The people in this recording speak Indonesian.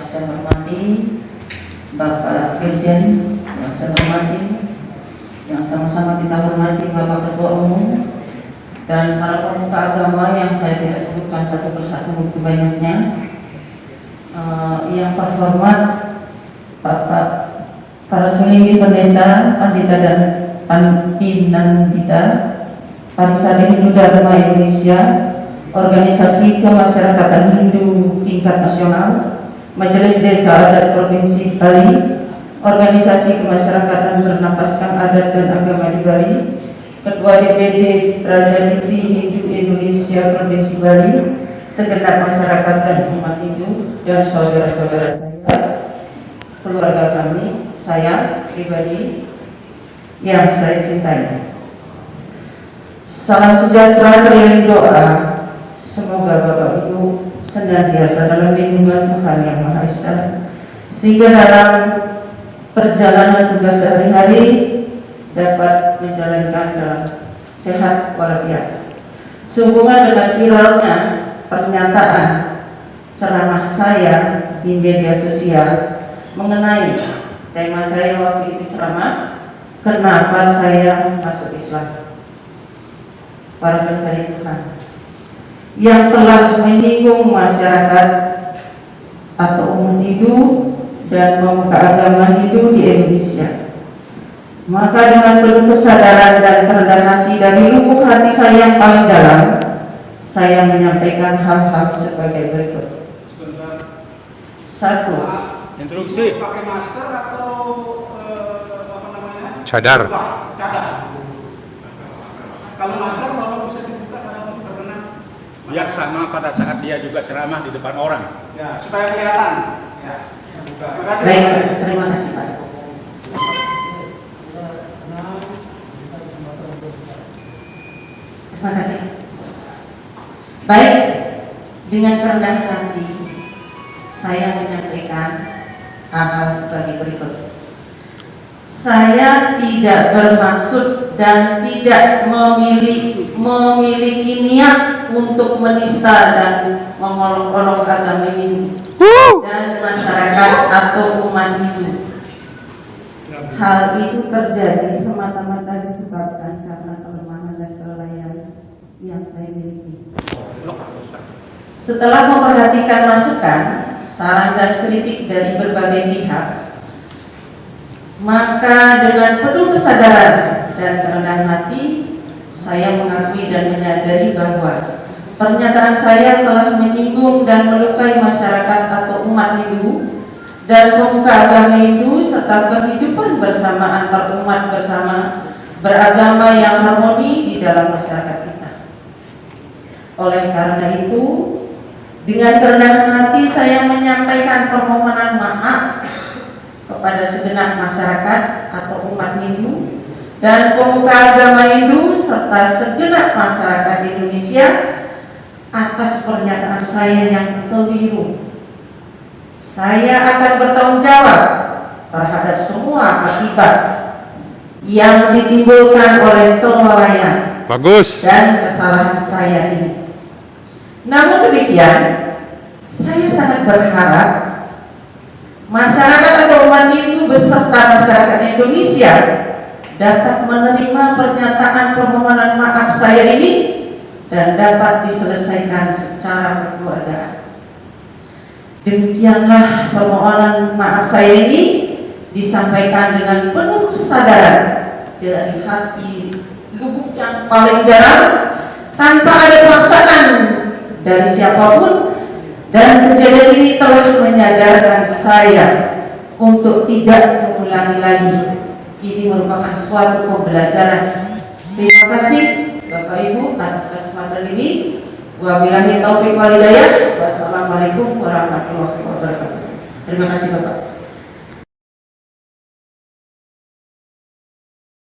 saya hormati Bapak Dirjen, yang saya hormati, yang sama-sama kita hormati Bapak Ketua Umum, dan para pemuka agama yang saya tidak sebutkan satu persatu begitu banyaknya. Yang terhormat Bapak para selingi pendeta, pandita dan Pinandita, Parisade Hindu Dharma Indonesia, Organisasi Kemasyarakatan Hindu Tingkat Nasional, Majelis Desa Adat Provinsi Bali, Organisasi Kemasyarakatan Bernapaskan Adat dan Agama di Bali, Ketua DPD Prajaditi Hindu Indonesia Provinsi Bali, segenap masyarakat dan umat Hindu, dan saudara-saudara saya, keluarga kami, saya pribadi yang saya cintai. Salam sejahtera keliling doa. Semoga Bapak Ibu senantiasa dalam lindungan Tuhan Yang Maha Esa, sehingga dalam perjalanan tugas sehari-hari dapat menjalankan dalam sehat walafiat. Sehubungan dengan viralnya pernyataan ceramah saya di media sosial mengenai tema saya waktu itu ceramah, kenapa saya masuk Islam. Para pencari Tuhan yang telah menyinggung masyarakat atau umat Hindu dan pemuka agama Hindu di Indonesia, maka dengan penuh kesadaran dan kerendahan hati dari lubuk hati saya yang paling dalam, saya menyampaikan hal-hal sebagai berikut. Satu, instruksi. Pakai masker atau apa namanya? Cadar. Cadar. Kalau masker kalau bisa dibuka kalau berkenan. Biar sama pada saat dia juga ceramah di depan orang. Ya, supaya kelihatan. Ya. Terima kasih. baik, terima kasih Pak. Terima kasih. Baik, dengan kerendahan hati saya menyampaikan hal-hal sebagai berikut. Saya tidak bermaksud dan tidak memiliki niat untuk menista dan mengolok-olok agama Hindu dan masyarakat atau umat Hindu. Hal itu terjadi semata-mata disebabkan karena kelemahan dan kelalaian yang saya miliki. Setelah memperhatikan masukan, saran dan kritik dari berbagai pihak, maka dengan penuh kesadaran dan kerendahan hati, saya mengakui dan menyadari bahwa pernyataan saya telah menyinggung dan melukai masyarakat atau umat Hindu dan pemuka agama Hindu serta kehidupan bersama antar umat bersama beragama yang harmoni di dalam masyarakat kita. Oleh karena itu, dengan kerendahan hati saya menyampaikan permohonan maaf kepada segenap masyarakat atau umat Hindu dan pemuka agama Hindu serta segenap masyarakat Indonesia atas pernyataan saya yang keliru. Saya akan bertanggung jawab terhadap semua akibat yang ditimbulkan oleh kelalaian dan kesalahan saya ini. Namun demikian, saya sangat berharap masyarakat atau umat Hindu beserta masyarakat Indonesia dapat menerima pernyataan permohonan maaf saya ini dan dapat diselesaikan secara kekeluargaan. Demikianlah permohonan maaf saya ini disampaikan dengan penuh kesadaran dari hati lubuk yang paling dalam, tanpa ada paksaan dari siapapun, dan kejadian ini telah menyadarkan saya untuk tidak mengulangi lagi. Ini merupakan suatu pembelajaran. Terima kasih Bapak Ibu atas kesempatan ini. Wabillahi taufiq wal hidayah. Wassalamualaikum warahmatullahi wabarakatuh. Terima kasih Bapak.